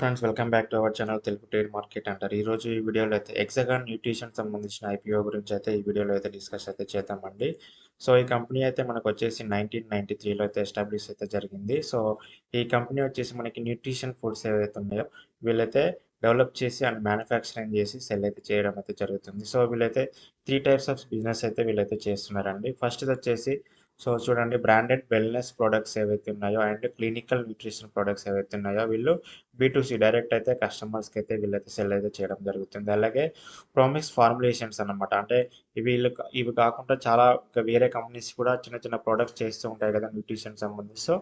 Friends welcome back to our channel Telugu trade market అంటారు. ఈరోజు ఈ వీడియోలో అయితే ఎక్సాగాన్ న్యూట్రిషన్ సంబంధించిన ఐపీఓ గురించి అయితే ఈ వీడియోలో అయితే డిస్కస్ అయితే చేద్దామండి. సో ఈ కంపెనీ అయితే మనకు వచ్చేసి 1993లో అయితే ఎస్టాబ్లిష్ అయితే జరిగింది. సో ఈ కంపెనీ వచ్చేసి మనకి న్యూట్రిషన్ ఫుడ్స్ ఏవైతే ఉన్నాయో వీళ్ళైతే డెవలప్ చేసి అండ్ మ్యానుఫ్యాక్చరింగ్ చేసి సెల్ అయితే చేయడం అయితే జరుగుతుంది. సో వీళ్ళైతే 3 టైప్స్ ఆఫ్ బిజినెస్ అయితే వీళ్ళైతే చేస్తున్నారండి. ఫస్ట్ వచ్చేసి సో చూడండి, బ్రాండెడ్ వెల్నెస్ ప్రొడక్ట్స్ ఏవైతే ఉన్నాయో అండ్ క్లినికల్ న్యూట్రిషన్ ప్రొడక్ట్స్ ఏవైతే ఉన్నాయో వీళ్ళు బీటూసీ డైరెక్ట్ అయితే కస్టమర్స్కి అయితే వీళ్ళైతే సెల్ అయితే చేయడం జరుగుతుంది. అలాగే ప్రామిస్ ఫార్ములేషన్స్ అన్నమాట. అంటే ఇవి కాకుండా చాలా ఇంకా వేరే కంపెనీస్ కూడా చిన్న చిన్న ప్రొడక్ట్స్ చేస్తూ ఉంటాయి కదా న్యూట్రిషన్ సంబంధించి. సో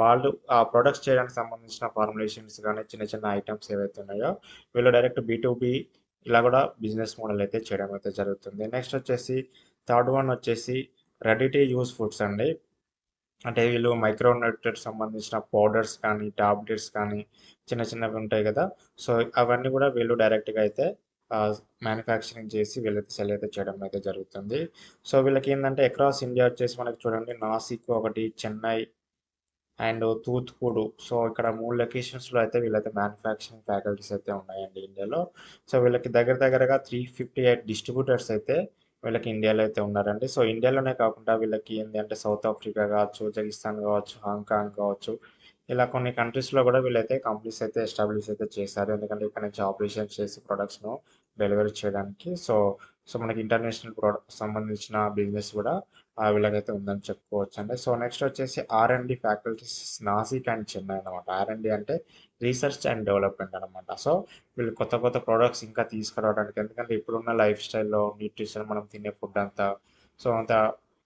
వాళ్ళు ఆ ప్రొడక్ట్స్ చేయడానికి సంబంధించిన ఫార్ములేషన్స్ కానీ చిన్న చిన్న ఐటమ్స్ ఏవైతే ఉన్నాయో వీళ్ళు డైరెక్ట్ బీ2బీ ఇలా కూడా బిజినెస్ మోడల్ అయితే చేయడం అయితే జరుగుతుంది. నెక్స్ట్ వచ్చేసి థర్డ్ వన్ వచ్చేసి రెడీ టు యూస్ ఫుడ్స్ అండి. అంటే వీళ్ళు మైక్రో న్యూట్రియంట్స్ సంబంధించిన పౌడర్స్ కానీ టాబ్లెట్స్ కానీ చిన్న చిన్నవి ఉంటాయి కదా. సో అవన్నీ కూడా వీళ్ళు డైరెక్ట్గా అయితే మ్యానుఫ్యాక్చరింగ్ చేసి వీళ్ళైతే సెల్ అయితే చేయడం అయితే జరుగుతుంది. సో వీళ్ళకి ఏంటంటే అక్రాస్ ఇండియా వచ్చేసి మనకి చూడండి, నాసిక్ ఒకటి, చెన్నై అండ్ తూత్కూడు. సో ఇక్కడ 3 లొకేషన్స్లో అయితే వీళ్ళైతే మ్యానుఫ్యాక్చరింగ్ ఫ్యాకల్టీస్ అయితే ఉన్నాయండి ఇండియాలో. సో వీళ్ళకి దగ్గరగా 358 డిస్ట్రిబ్యూటర్స్ అయితే వీళ్ళకి ఇండియాలో అయితే ఉన్నారండి. సో ఇండియాలోనే కాకుండా వీళ్ళకి ఏంటి అంటే సౌత్ ఆఫ్రికా కావచ్చు, ఉజ్బెకిస్తాన్ కావచ్చు, హాంకాంగ్ కావచ్చు, ఇలా కొన్ని కంట్రీస్లో కూడా వీళ్ళైతే కంపెనీస్ అయితే ఎస్టాబ్లిష్ అయితే చేశారు. ఎందుకంటే ఇక్కడ నుంచి ఆపరేషన్ చేసి ప్రొడక్ట్స్ను డెలివరీ చేయడానికి. సో సో మనకి ఇంటర్నేషనల్ ప్రోడక్ట్ సంబంధించిన బిజినెస్ కూడా వీళ్ళకైతే ఉందని చెప్పుకోవచ్చు అండి. సో నెక్స్ట్ వచ్చేసి R and D faculties Nashik and Chennai అనమాట. ఆర్ఎండి అంటే రీసెర్చ్ అండ్ డెవలప్మెంట్ అనమాట. సో వీళ్ళు కొత్త కొత్త ప్రోడక్ట్స్ ఇంకా తీసుకురావడానికి, ఎందుకంటే ఇప్పుడున్న లైఫ్ స్టైల్లో న్యూట్రిషన్ మనం తినే ఫుడ్ అంతా సో అంత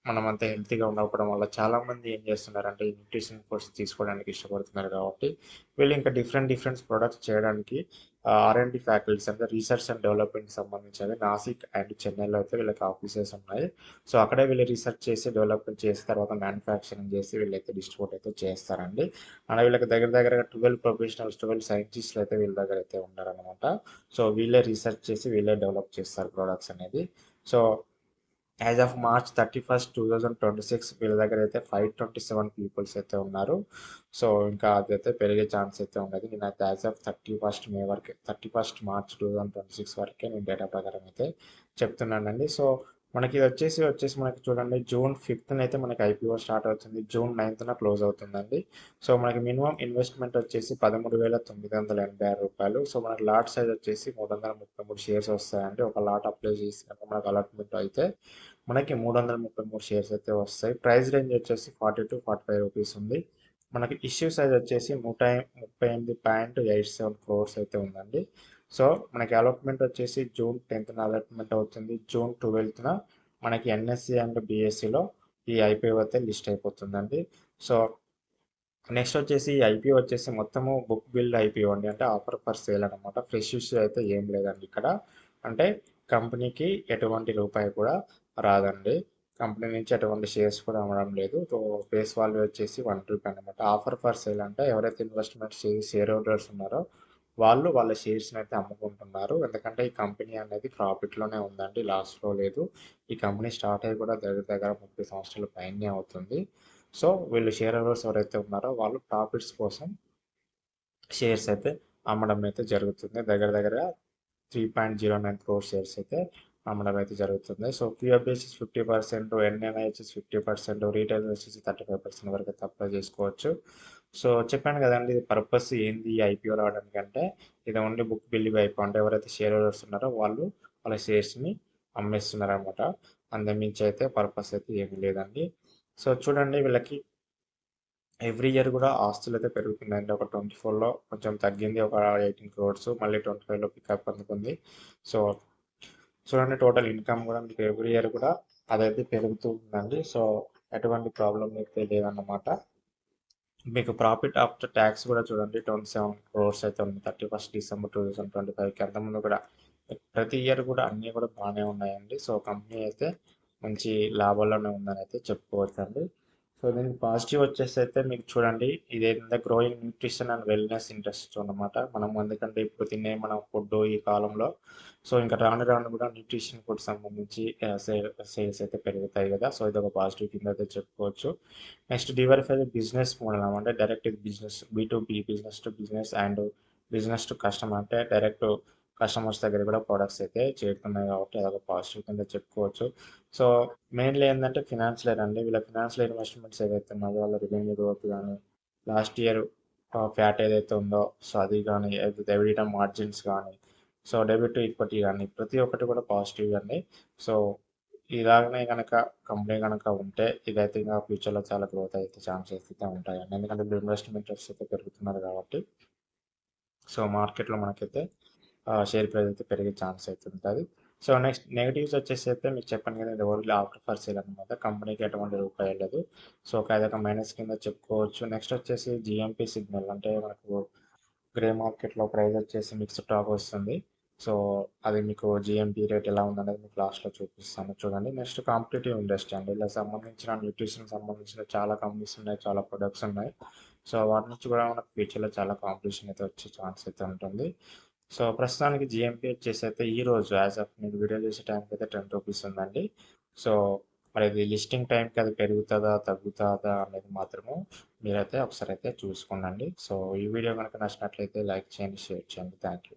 మనం అంత హెల్తీగా ఉండకపోవడం వల్ల చాలామంది ఏం చేస్తున్నారంటే ఈ న్యూట్రిషన్ ఫుడ్స్ తీసుకోవడానికి ఇష్టపడుతున్నారు. కాబట్టి వీళ్ళు ఇంకా డిఫరెంట్ డిఫరెంట్ ప్రొడక్ట్స్ చేయడానికి ఆర్ఎండి ఫ్యాకల్టీస్ అంటే రీసెర్చ్ అండ్ డెవలప్మెంట్కి సంబంధించి నాసిక్ అండ్ చెన్నైలో అయితే వీళ్ళకి ఆఫీసెస్ ఉన్నాయి. సో అక్కడే వీళ్ళు రీసెర్చ్ చేసి డెవలప్మెంట్ చేసి తర్వాత మ్యానుఫ్యాక్చరింగ్ చేసి వీళ్ళైతే డిస్ట్రిబ్యూట్ అయితే చేస్తారండి. అలా వీళ్ళకి దగ్గరగా 12 ప్రొఫెషనల్స్, 12 సైంటిస్టులు అయితే వీళ్ళ దగ్గర అయితే ఉన్నారనమాట. సో వీళ్ళే రీసెర్చ్ చేసి వీళ్ళే డెవలప్ చేస్తారు ప్రొడక్ట్స్ అనేది. సో యాజ్ ఆఫ్ మార్చ్ 31, 2026 వీళ్ళ దగ్గర అయితే 527 పీపుల్స్ అయితే ఉన్నారు. సో ఇంకా అదైతే పెరిగే ఛాన్స్ అయితే ఉన్నది. నేనైతే యాజ్ ఆఫ్ 31 మే వరకు, 31 మార్చ్ 2026 వరకే నేను డేటా ప్రకారం అయితే చెప్తున్నానండి. సో మనకి ఇది వచ్చేసి మనకి చూడండి, June 5th అయితే మనకి ఐపీఓ స్టార్ట్ అవుతుంది, June 9th క్లోజ్ అవుతుందండి. సో మనకి మినిమం ఇన్వెస్ట్మెంట్ వచ్చేసి రూ. 13,986. సో మనకి లాట్ సైజ్ వచ్చేసి 333 షేర్స్ వస్తాయండి. ఒక లాట్ అప్లై చేసినాక మనకు అలాట్మెంట్ అయితే మనకి 333 షేర్స్ అయితే వస్తాయి. ప్రైస్ రేంజ్ వచ్చేసి 40 to 45 రూపీస్ ఉంది. మనకి ఇష్యూ సైజ్ వచ్చేసి 138.87 క్రోర్స్ అయితే ఉందండి. సో మనకి అలాట్మెంట్ వచ్చేసి June 10th అలాట్మెంట్ అవుతుంది. June 12th మనకి ఎన్ఎస్సి అండ్ బిఎస్సిలో ఈ ఐపీఓ అయితే లిస్ట్ అయిపోతుందండి. సో నెక్స్ట్ వచ్చేసి ఈ ఐపీఓ వచ్చేసి మొత్తము బుక్ బిల్డ్ ఐపీఓ అండి. అంటే ఆఫర్ ఫర్ సేల్ అనమాట. ఫ్రెష్ ఇష్యూ అయితే ఏం లేదండి ఇక్కడ. అంటే కంపెనీకి ఎటువంటి రూపాయి కూడా రాదండి. కంపెనీ నుంచి ఎటువంటి షేర్స్ కూడా అమ్మడం లేదు. సో ఫేస్ వాల్యూ వచ్చేసి ₹1 అనమాట. ఆఫర్ ఫర్ సేల్ అంటే ఎవరైతే ఇన్వెస్ట్మెంట్ షేర్ హోల్డర్స్ ఉన్నారో వాళ్ళు వాళ్ళ షేర్స్ని అయితే అమ్ముకుంటున్నారు. ఎందుకంటే ఈ కంపెనీ అనేది ప్రాఫిట్లోనే ఉందండి, లాస్లో లేదు. ఈ కంపెనీ స్టార్ట్ అయ్యి కూడా దగ్గర 30 సంవత్సరాల పైనే అవుతుంది. సో వీళ్ళు షేర్ హోల్డర్స్ ఎవరైతే ఉన్నారో వాళ్ళు ప్రాఫిట్స్ కోసం షేర్స్ అయితే అమ్మడం అయితే జరుగుతుంది. దగ్గర 3.09 క్రోర్ షేర్స్ అయితే అమ్మడం అయితే జరుగుతుంది. సో క్యూఎఫ్ బేసిస్ 50%, ఎన్ఎన్ఐ వచ్చేసి 50%, రీటైల్ వచ్చేసి 35% వరకు అయితే అప్లై చేసుకోవచ్చు. సో చెప్పాను కదండి, ఇది పర్పస్ ఏంది ఈ ఐపీఓ రావడానికి అంటే ఇది ఓన్లీ బుక్ బిల్డ్ ఐపీఓ. అంటే ఎవరైతే షేర్ హోల్డర్స్ ఉన్నారో వాళ్ళు వాళ్ళ షేర్స్ని అమ్మేస్తున్నారు అనమాట. అంతకుమించి అయితే పర్పస్ అయితే ఏమీ లేదండి. సో చూడండి, వీళ్ళకి ఎవ్రీ ఇయర్ కూడా ఆస్తులు అయితే పెరుగుతున్నాయండి. ఒక 24లో కొంచెం తగ్గింది, ఒక 18 క్రోర్స్, మళ్ళీ 25లో పికప్ అందుకుంది. సో చూడండి, టోటల్ ఇన్కమ్ కూడా మీకు ఎవ్రీ ఇయర్ కూడా అదైతే పెరుగుతూ ఉందండి. సో ఎటువంటి ప్రాబ్లం అయితే లేదన్నమాట. మీకు ప్రాఫిట్ ఆఫ్టర్ ట్యాక్స్ కూడా చూడండి 27 క్రోర్స్ అయితే ఉంది 31 December 2025కి. అంతకుముందు కూడా ప్రతి ఇయర్ కూడా అన్నీ కూడా బాగానే ఉన్నాయండి. సో కంపెనీ అయితే మంచి లాభాల్లోనే ఉందని అయితే చెప్పుకోవచ్చు అండి. సో దీనికి పాజిటివ్ వచ్చేసి అయితే మీకు చూడండి, ఇదేంటంటే growing nutrition and wellness industry అన్నమాట. మనం ఎందుకంటే ఇప్పుడు తినే మన ఫుడ్ ఈ కాలంలో సో ఇంకా రాను రాను కూడా న్యూట్రిషన్ ఫుడ్ సంబంధించి సేల్స్ అయితే పెరుగుతాయి కదా. సో ఇది ఒక పాజిటివ్ కింద అయితే చెప్పుకోవచ్చు. నెక్స్ట్ డివైఫై బిజినెస్ మోడల్ అంటే డైరెక్ట్ బిజినెస్, బీ2బీ, business to business and business to customer అంటే డైరెక్ట్ కస్టమర్స్ దగ్గర కూడా ప్రొడక్ట్స్ అయితే చేరుతున్నాయి కాబట్టి అదొక పాజిటివ్ కింద చెప్పుకోవచ్చు. సో మెయిన్లీ ఏంటంటే ఫినాన్షియల్ అండి, వీళ్ళ ఫినాన్షియల్ ఇన్వెస్ట్మెంట్స్ ఏవైతే ఉన్నాయో వాళ్ళ రెవెన్యూ గ్రోత్ కానీ లాస్ట్ ఇయర్ ఫ్యాట్ ఏదైతే ఉందో సో అది కానీ ఎవిడిటా మార్జిన్స్ కానీ సో డెబిట్ టు ఈక్విటీ కానీ ప్రతి ఒక్కటి కూడా పాజిటివ్ అండి. సో ఇలాగనే కనుక కంపెనీ కనుక ఉంటే ఇదైతే ఇంకా ఫ్యూచర్లో చాలా గ్రోత్ అయితే ఛాన్సెస్ అయితే ఉంటాయండి, ఎందుకంటే ఇప్పుడు ఇన్వెస్ట్మెంటర్స్ అయితే పెరుగుతున్నారు కాబట్టి. సో మార్కెట్లో మనకైతే షేర్ ప్రైస్ అయితే పెరిగే ఛాన్స్ అయితే ఉంటుంది. సో నెక్స్ట్ నెగిటివ్స్ వచ్చేసి అయితే మీకు చెప్పాను కదా, ఇది ఓన్లీ ఆఫ్టర్ ఫర్ సేల్ అనమాట, కంపెనీకి ఎటువంటి రూపాయి లేదు. సో అదొక మైనస్ కింద చెప్పుకోవచ్చు. నెక్స్ట్ వచ్చేసి జిఎంపీ సిగ్నల్ అంటే మనకు గ్రే మార్కెట్లో ప్రైస్ వచ్చేసి మిక్స్డ్ టాక్ వస్తుంది. సో అది మీకు జిఎంపీ రేట్ ఎలా ఉందనేది మీకు లాస్ట్లో చూపిస్తాను చూడండి. నెక్స్ట్ కాంపిటేటివ్ ఇండస్ట్రీ అండి, ఇలా సంబంధించిన న్యూట్రిషన్ సంబంధించిన చాలా కంపెనీస్ ఉన్నాయి, చాలా ప్రొడక్ట్స్ ఉన్నాయి. సో వాటి నుంచి కూడా మనకు ఫ్యూచర్లో చాలా కాంపిటీషన్ అయితే వచ్చే ఛాన్స్ అయితే ఉంటుంది. సో ప్రస్తుతానికి జిఎంపీ వచ్చేసి అయితే ఈ రోజు యాజ్ ఆఫ్ నేను వీడియో చేసే టైంకి అయితే 10 రూపీస్ ఉందండి. సో మరి ఇది లిస్టింగ్ టైంకి అది పెరుగుతుందా తగ్గుతుందా అనేది మాత్రము మీరైతే ఒకసారి అయితే చూసుకోండి. సో ఈ వీడియో కనుక నచ్చినట్లయితే లైక్ చేయండి, షేర్ చేయండి. Thank you.